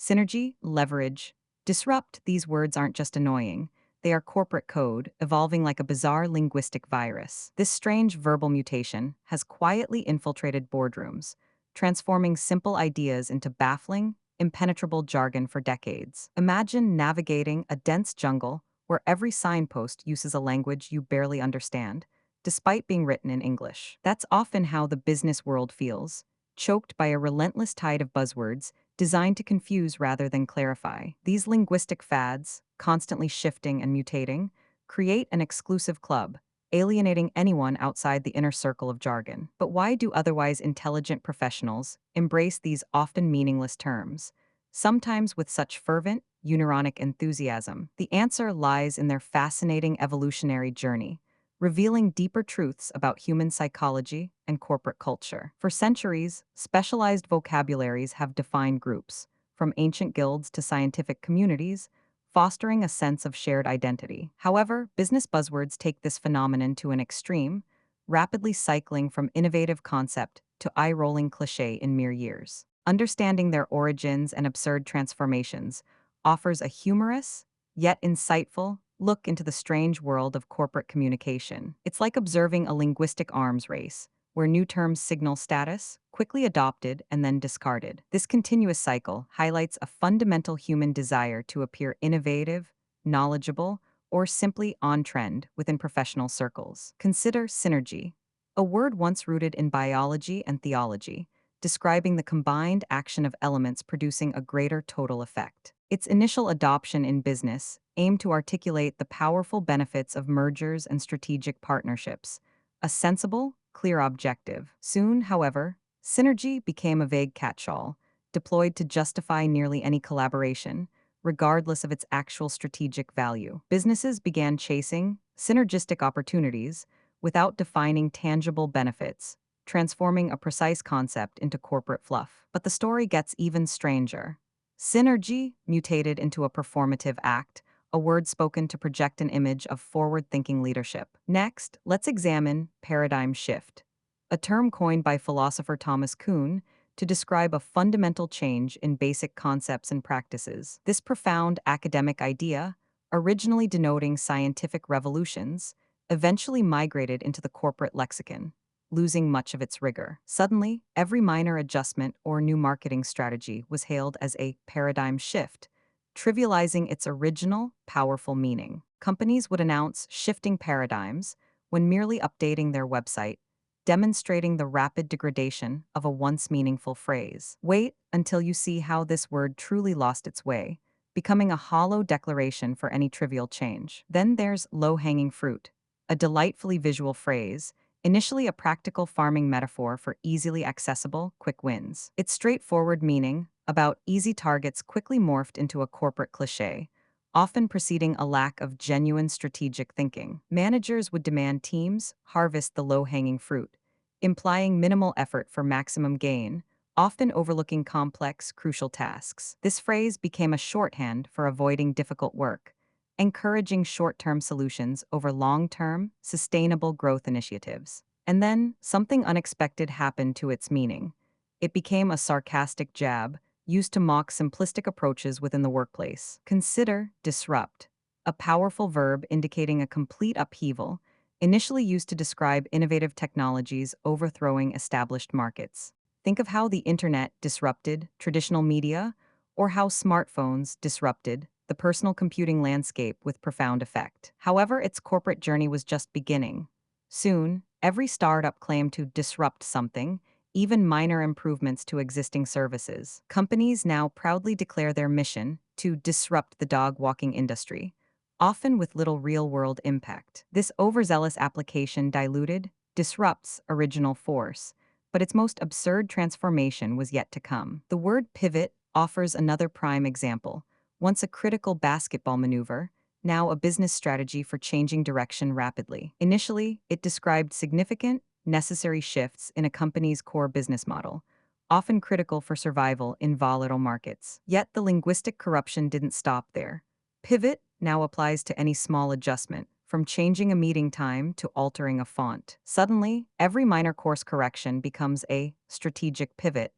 Synergy, leverage, disrupt, these words aren't just annoying. They are corporate code, evolving like a bizarre linguistic virus. This strange verbal mutation has quietly infiltrated boardrooms, transforming simple ideas into baffling, impenetrable jargon for decades. Imagine navigating a dense jungle where every signpost uses a language you barely understand, despite being written in English. That's often how the business world feels, choked by a relentless tide of buzzwords designed to confuse rather than clarify. These linguistic fads, constantly shifting and mutating, create an exclusive club, alienating anyone outside the inner circle of jargon. But why do otherwise intelligent professionals embrace these often meaningless terms, sometimes with such fervent, unironic enthusiasm? The answer lies in their fascinating evolutionary journey, revealing deeper truths about human psychology and corporate culture. For centuries, specialized vocabularies have defined groups, from ancient guilds to scientific communities, fostering a sense of shared identity. However, business buzzwords take this phenomenon to an extreme, rapidly cycling from innovative concept to eye-rolling cliché in mere years. Understanding their origins and absurd transformations offers a humorous, yet insightful, look into the strange world of corporate communication. It's like observing a linguistic arms race, where new terms signal status, quickly adopted and then discarded. This continuous cycle highlights a fundamental human desire to appear innovative, knowledgeable, or simply on trend within professional circles. Consider synergy, a word once rooted in biology and theology, describing the combined action of elements producing a greater total effect. Its initial adoption in business aimed to articulate the powerful benefits of mergers and strategic partnerships, a sensible, clear objective. Soon, however, synergy became a vague catch-all, deployed to justify nearly any collaboration, regardless of its actual strategic value. Businesses began chasing synergistic opportunities without defining tangible benefits, transforming a precise concept into corporate fluff. But the story gets even stranger. Synergy mutated into a performative act, a word spoken to project an image of forward-thinking leadership. Next, let's examine paradigm shift, a term coined by philosopher Thomas Kuhn to describe a fundamental change in basic concepts and practices. This profound academic idea, originally denoting scientific revolutions, eventually migrated into the corporate lexicon, losing much of its rigor. Suddenly, every minor adjustment or new marketing strategy was hailed as a paradigm shift, trivializing its original, powerful meaning. Companies would announce shifting paradigms when merely updating their website, demonstrating the rapid degradation of a once meaningful phrase. Wait until you see how this word truly lost its way, becoming a hollow declaration for any trivial change. Then there's low-hanging fruit, a delightfully visual phrase, initially a practical farming metaphor for easily accessible, quick wins. Its straightforward meaning, about easy targets, quickly morphed into a corporate cliché, often preceding a lack of genuine strategic thinking. Managers would demand teams harvest the low-hanging fruit, implying minimal effort for maximum gain, often overlooking complex, crucial tasks. This phrase became a shorthand for avoiding difficult work, encouraging short-term solutions over long-term, sustainable growth initiatives. And then, something unexpected happened to its meaning. It became a sarcastic jab, used to mock simplistic approaches within the workplace. Consider disrupt, a powerful verb indicating a complete upheaval, initially used to describe innovative technologies overthrowing established markets. Think of how the internet disrupted traditional media, or how smartphones disrupted the personal computing landscape with profound effect. However, its corporate journey was just beginning. Soon, every startup claimed to disrupt something, even minor improvements to existing services. Companies now proudly declare their mission to disrupt the dog-walking industry, often with little real-world impact. This overzealous application diluted, disrupts original force, but its most absurd transformation was yet to come. The word pivot offers another prime example. Once a critical basketball maneuver, now a business strategy for changing direction rapidly. Initially, it described significant, necessary shifts in a company's core business model, often critical for survival in volatile markets. Yet the linguistic corruption didn't stop there. Pivot now applies to any small adjustment, from changing a meeting time to altering a font. Suddenly, every minor course correction becomes a strategic pivot,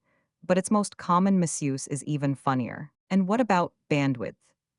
but its most common misuse is even funnier. And what about bandwidth?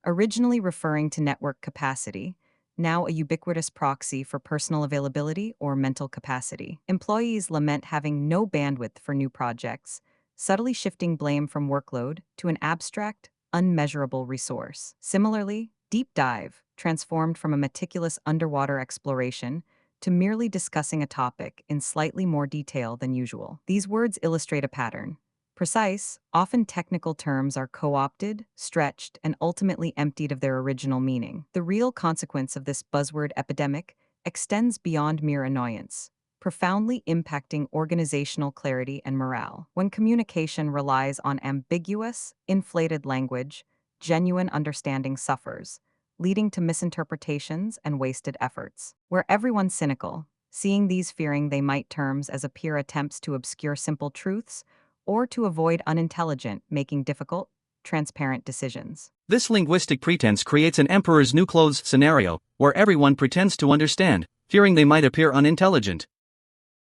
Originally referring to network capacity, now a ubiquitous proxy for personal availability or mental capacity. Employees lament having no bandwidth for new projects, subtly shifting blame from workload to an abstract, unmeasurable resource. Similarly, deep dive, transformed from a meticulous underwater exploration to merely discussing a topic in slightly more detail than usual. These words illustrate a pattern. Precise, often technical terms are co-opted, stretched, and ultimately emptied of their original meaning. The real consequence of this buzzword epidemic extends beyond mere annoyance, profoundly impacting organizational clarity and morale. When communication relies on ambiguous, inflated language, genuine understanding suffers, leading to misinterpretations and wasted efforts. Where everyone's cynical, seeing these fearing they might terms as appear attempts to obscure simple truths or to avoid unintelligent, making difficult, transparent decisions. This linguistic pretense creates an emperor's new clothes scenario, where everyone pretends to understand, fearing they might appear unintelligent.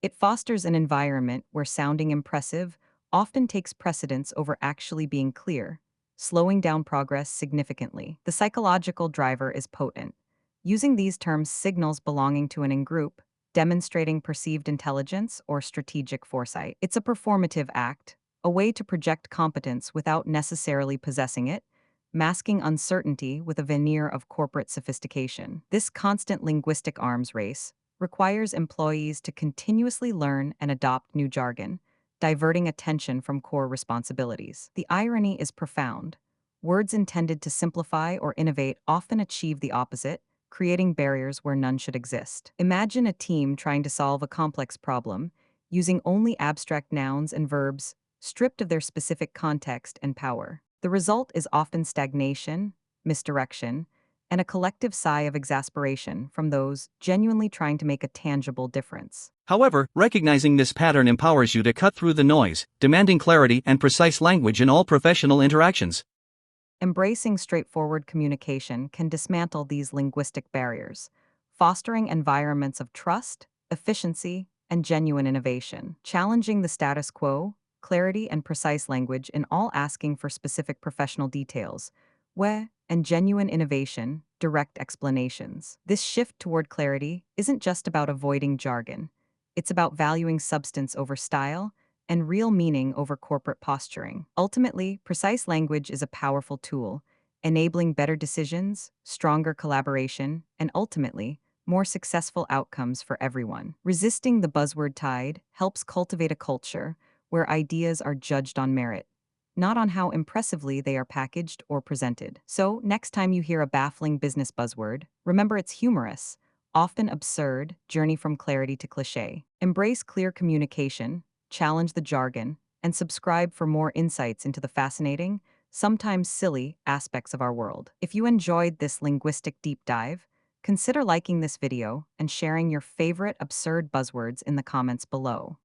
It fosters an environment where sounding impressive often takes precedence over actually being clear, slowing down progress significantly. The psychological driver is potent. Using these terms signals belonging to an in-group, demonstrating perceived intelligence or strategic foresight. It's a performative act, a way to project competence without necessarily possessing it, masking uncertainty with a veneer of corporate sophistication. This constant linguistic arms race requires employees to continuously learn and adopt new jargon, diverting attention from core responsibilities. The irony is profound. Words intended to simplify or innovate often achieve the opposite, creating barriers where none should exist. Imagine a team trying to solve a complex problem, using only abstract nouns and verbs, stripped of their specific context and power. The result is often stagnation, misdirection, and a collective sigh of exasperation from those genuinely trying to make a tangible difference. However, recognizing this pattern empowers you to cut through the noise, demanding clarity and precise language in all professional interactions. Embracing straightforward communication can dismantle these linguistic barriers, fostering environments of trust, efficiency, and genuine innovation. Challenging the status quo, clarity and precise language in all asking for specific professional details, and genuine innovation, direct explanations. This shift toward clarity isn't just about avoiding jargon. It's about valuing substance over style and real meaning over corporate posturing. Ultimately, precise language is a powerful tool, enabling better decisions, stronger collaboration, and ultimately, more successful outcomes for everyone. Resisting the buzzword tide helps cultivate a culture where ideas are judged on merit, not on how impressively they are packaged or presented. So, next time you hear a baffling business buzzword, remember it's humorous, often absurd, journey from clarity to cliché. Embrace clear communication, challenge the jargon, and subscribe for more insights into the fascinating, sometimes silly, aspects of our world. If you enjoyed this linguistic deep dive, consider liking this video and sharing your favorite absurd buzzwords in the comments below.